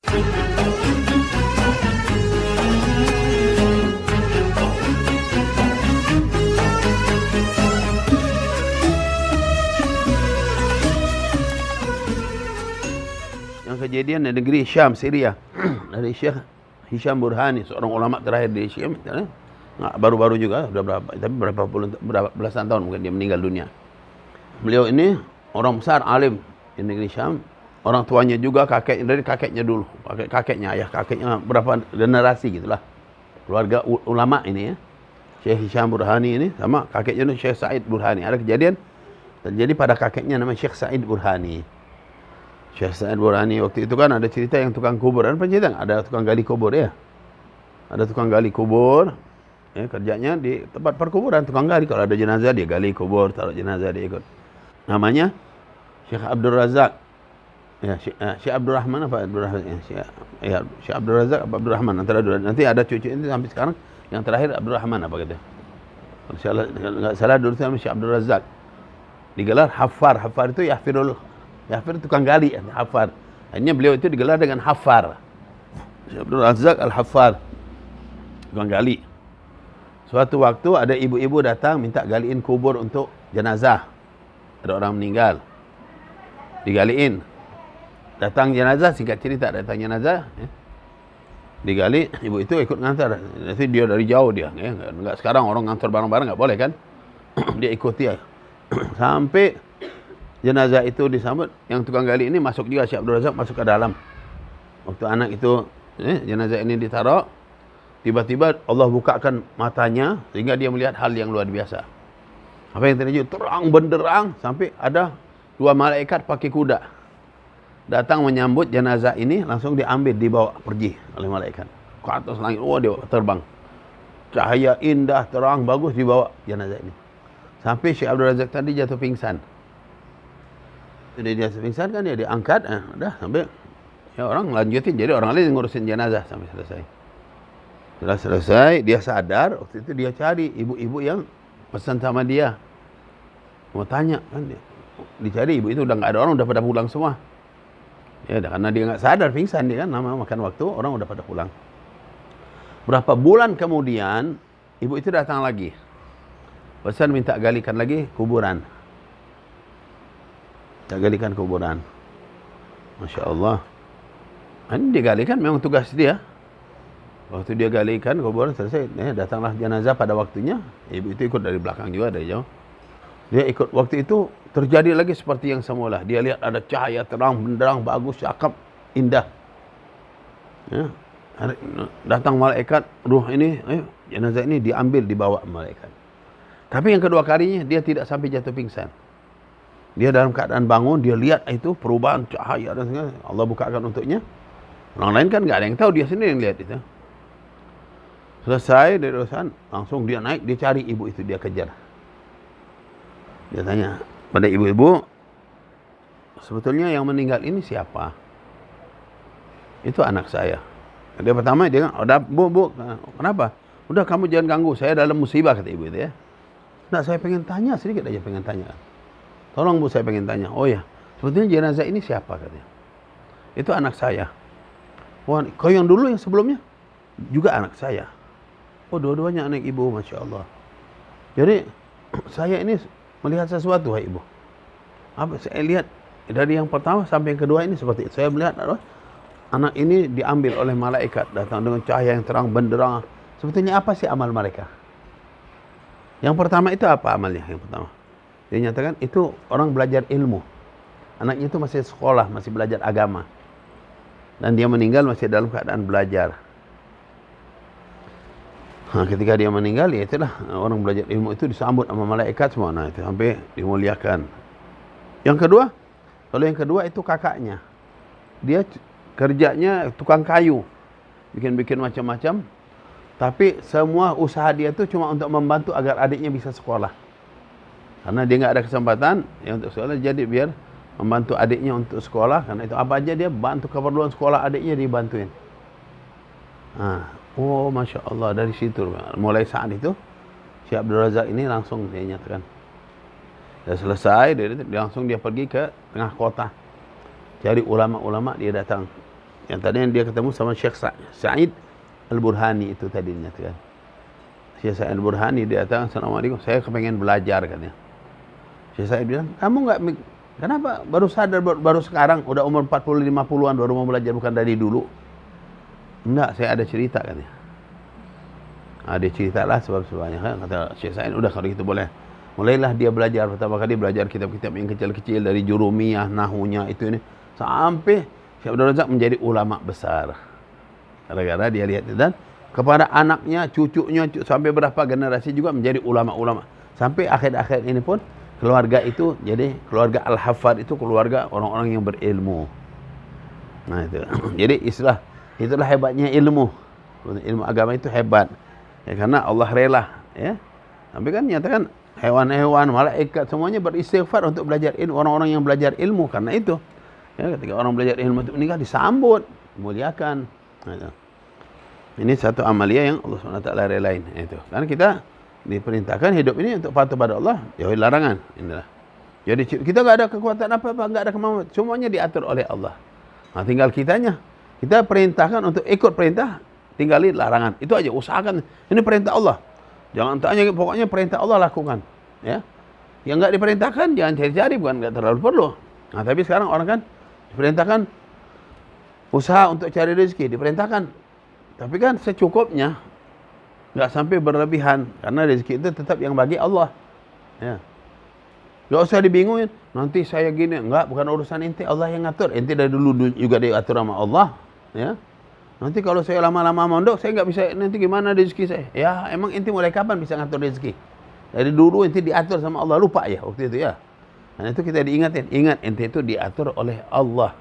Yang kejadian di negeri Syam, Syria. Dari Syekh Hisham Burhani, seorang ulama terakhir di Syam. Baru-baru juga, sudah berapa belasan tahun mungkin dia meninggal dunia. Beliau ini orang besar, alim di negeri Syam. Orang tuanya juga dari kakeknya dulu, kakeknya, ayah kakeknya, berapa generasi gitulah. Keluarga ulama ini ya. Syekh Hisham Burhani ini sama kakeknya itu Syekh Sa'id Burhani. Ada kejadian terjadi pada kakeknya namanya Syekh Sa'id Burhani. Syekh Sa'id Burhani waktu itu kan ada cerita yang tukang kubur. Ada tukang gali kubur ya. Ada tukang gali kubur. Ya, kerjanya di tempat perkuburan, tukang gali. Kalau ada jenazah dia gali kubur, taruh jenazah dia ikut. Namanya Syekh Abdul Razak. Ya, Syekh Abdul Rahman apa Abdul Rahman? Ya, Syekh Abdul Razak apa Abdul Rahman antara dua. Nanti ada cucu ini sampai sekarang yang terakhir Abdul Rahman apa gitu. Kalau enggak salah dulu namanya Syekh Abdul Razak. Digelar Hafar. Hafar itu Yahfir tukang gali, Hafar. Akhirnya beliau itu digelar dengan Hafar. Syekh Abdul Razak Al-Hafar. Tukang gali. Suatu waktu ada ibu-ibu datang minta galiin kubur untuk jenazah. Ada orang meninggal. Digaliin. Datang jenazah, singkat cerita datang jenazah. Ya. Digali, ibu itu ikut ngantar. Nanti dia dari jauh dia. Ya. Enggak sekarang orang ngantar bareng-bareng enggak boleh kan. Dia ikuti ya. Sampai jenazah itu disambut. Yang tukang gali ini masuk juga, Syekh Abdul Razak masuk ke dalam. Waktu anak itu, jenazah ini ditaruh. Tiba-tiba Allah bukakan matanya sehingga dia melihat hal yang luar biasa. Apa yang terjadi? Terang benderang sampai ada dua malaikat pakai kuda datang menyambut jenazah ini, langsung diambil, dibawa pergi oleh malaikat ke atas langit. Oh, dia terbang. Cahaya indah, terang, bagus, dibawa jenazah ini. Sampai Syekh Abdul Razak tadi jatuh pingsan. Jadi dia pingsan kan dia diangkat, udah sampai ya orang lanjutin. Jadi orang lain ngurusin jenazah sampai selesai. Setelah selesai, dia sadar. Waktu itu dia cari ibu-ibu yang pesan sama dia. Mau tanya kan dia. Dicari ibu itu udah nggak ada, orang udah pada pulang semua. Ya, karena dia nggak sadar pingsan dia kan, lama makan waktu, orang udah pada pulang. Berapa bulan kemudian, ibu itu datang lagi. Pesan minta galikan lagi kuburan. Tak galikan kuburan. Masya Allah. Ini digalikan memang tugas dia. Waktu dia galikan kuburan selesai, datanglah jenazah pada waktunya. Ibu itu ikut dari belakang juga, dari jauh. Dia ikut. Waktu itu terjadi lagi seperti yang semula. Dia lihat ada cahaya terang benderang, bagus, cakep, indah. Ya. Datang malaikat, ruh ini, jenazah ini diambil, dibawa malaikat. Tapi yang kedua kalinya dia tidak sampai jatuh pingsan. Dia dalam keadaan bangun, dia lihat itu perubahan cahaya dan segala. Allah bukakan untuknya. Orang lain kan nggak ada yang tahu, dia sendiri yang lihat itu. Selesai dari urusan, langsung dia naik, dia cari ibu itu, dia kejar. Dia tanya pada ibu-ibu, sebetulnya yang meninggal ini siapa? Itu anak saya. Dia pertama dia kan, udah bu, kenapa? Udah kamu jangan ganggu, saya dalam musibah, kata ibu itu ya. Nah, saya pengen tanya sedikit aja, pengen tanya. Tolong bu, saya pengen tanya. Oh ya, sebetulnya jenazah ini siapa, katanya? Itu anak saya. Wah, kau yang dulu yang sebelumnya juga anak saya. Oh, dua-duanya anak ibu, masya Allah. Jadi saya ini melihat sesuatu, hai ibu. Apa saya lihat dari yang pertama sampai yang kedua ini seperti itu. Saya melihat anak ini diambil oleh malaikat, datang dengan cahaya yang terang benderang. Sebetulnya apa sih amal mereka? Yang pertama itu apa amalnya? Yang pertama, dia nyatakan itu orang belajar ilmu. Anaknya itu masih sekolah, masih belajar agama. Dan dia meninggal masih dalam keadaan belajar. Nah, ketika dia meninggal, ya itulah orang belajar ilmu itu disambut sama malaikat semua. Nah, itu sampai dimuliakan. Yang kedua, kalau yang kedua itu kakaknya. Dia kerjanya tukang kayu. Bikin-bikin macam-macam. Tapi semua usaha dia itu cuma untuk membantu agar adiknya bisa sekolah. Karena dia nggak ada kesempatan ya untuk sekolah, jadi biar membantu adiknya untuk sekolah. Karena itu apa aja dia bantu keperluan sekolah adiknya dibantuin. Nah, oh, masya Allah, dari situ mulai saat itu Syekh Abdul Razak ini langsung dia nyatakan. Dah selesai, dia langsung dia pergi ke tengah kota, cari ulama-ulama, dia datang Yang tadi yang dia ketemu sama Syekh Sa'id Al-Burhani itu tadinya kan. Syekh Sa'id Al-Burhani dia datang, "Assalamualaikum, saya kepengen belajar," katanya. Syekh Sa'id bilang, "Kamu enggak kenapa baru sadar baru sekarang udah umur 40 50-an baru mau belajar, bukan dari dulu?" "Enggak, saya ada cerita," katanya. Dia ceritalah sebab-sebabnya kan. Kata Syekh Sa'id, "Udah kalau gitu boleh." Mulailah dia belajar, pertama kali belajar kitab-kitab yang kecil-kecil dari Jurumiyah, Nahunya itu ini, sampai Syekh Abdul Razak menjadi ulama besar. Gara-gara dia lihat dan kepada anaknya, cucunya, sampai berapa generasi juga menjadi ulama-ulama. Sampai akhir-akhir ini pun keluarga itu jadi keluarga Al-Hafad, itu keluarga orang-orang yang berilmu. Nah itu. Jadi itulah hebatnya ilmu. Ilmu agama itu hebat. Ya, karena Allah rela, ya. Tapi kan nyatakan hewan-hewan, malaikat semuanya beristighfar untuk belajar ilmu, orang-orang yang belajar ilmu karena itu. Ya, ketika orang belajar ilmu itu meninggal disambut, dimuliakan. Nah, ini satu amalia yang Allah SWT relain. Itu. Karena kita diperintahkan hidup ini untuk patuh pada Allah, jauhi larangan. Inilah. Jadi kita nggak ada kekuatan apa-apa, nggak ada kemampuan, semuanya diatur oleh Allah. Nah, tinggal kitanya. Kita perintahkan untuk ikut perintah, tinggalin larangan. Itu aja, usahakan. Ini perintah Allah. Jangan tanya, pokoknya perintah Allah lakukan. Ya. Yang nggak diperintahkan jangan cari-cari, bukan nggak terlalu perlu. Nah, tapi sekarang orang kan diperintahkan usaha untuk cari rezeki, diperintahkan. Tapi kan secukupnya, nggak sampai berlebihan, karena rezeki itu tetap yang bagi Allah. Ya. Nggak usah dibingungin, nanti saya gini, enggak, bukan urusan ente, Allah yang ngatur. Ente dari dulu juga diatur sama Allah. Ya. Nanti kalau saya lama-lama mondok, saya nggak bisa, nanti gimana rezeki saya? Ya, emang ente mulai kapan bisa ngatur rezeki? Dari dulu ente diatur sama Allah, lupa ya waktu itu ya. Nah itu kita diingatin, ingat ente itu diatur oleh Allah.